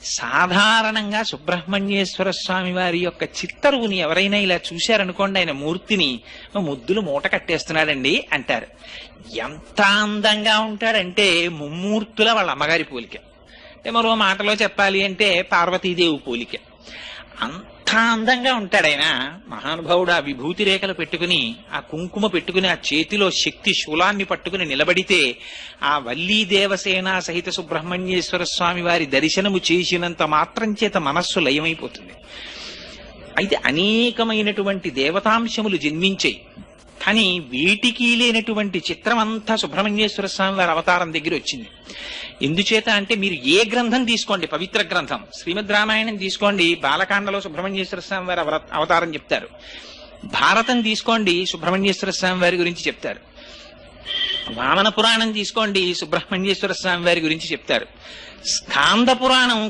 సాధారణంగా సుబ్రహ్మణ్యేశ్వర స్వామి వారి యొక్క చిత్తరువుని ఎవరైనా ఇలా చూశారనుకోండి, ఆయన మూర్తిని ముద్దులు మూట కట్టేస్తున్నాడండి అంటారు. ఎంత అందంగా ఉంటాడంటే ముమ్మూర్తుల వాళ్ళ అమ్మగారి పోలిక. అంటే మరో మాటలో చెప్పాలి అంటే పార్వతీదేవి పోలిక. అంత అందంగా ఉంటాడు ఆయన. మహానుభావుడు ఆ విభూతి రేఖలు పెట్టుకుని, ఆ కుంకుమ పెట్టుకుని, ఆ చేతిలో శక్తి శూలాన్ని పట్టుకుని నిలబడితే ఆ వల్లీ దేవసేన సహిత సుబ్రహ్మణ్యేశ్వర స్వామి వారి దర్శనము చేసినంత మాత్రం చేత మనస్సు లయమైపోతుంది. అయితే అనేకమైనటువంటి దేవతాంశములు జన్మించాయి. కానీ వీటికి లేనటువంటి చిత్రం అంతా సుబ్రహ్మణ్యేశ్వర స్వామి వారి అవతారం దగ్గర వచ్చింది. ఎందుచేత అంటే మీరు ఏ గ్రంథం తీసుకోండి, పవిత్ర గ్రంథం శ్రీమద్ రామాయణం తీసుకోండి, బాలకాండలో సుబ్రహ్మణ్యేశ్వర స్వామి వారి అవతారం చెప్తారు. భారతం తీసుకోండి, సుబ్రహ్మణ్యేశ్వర స్వామి వారి గురించి చెప్తారు. వామన పురాణం తీసుకోండి, సుబ్రహ్మణ్యేశ్వర స్వామి వారి గురించి చెప్తారు. స్కాంద పురాణం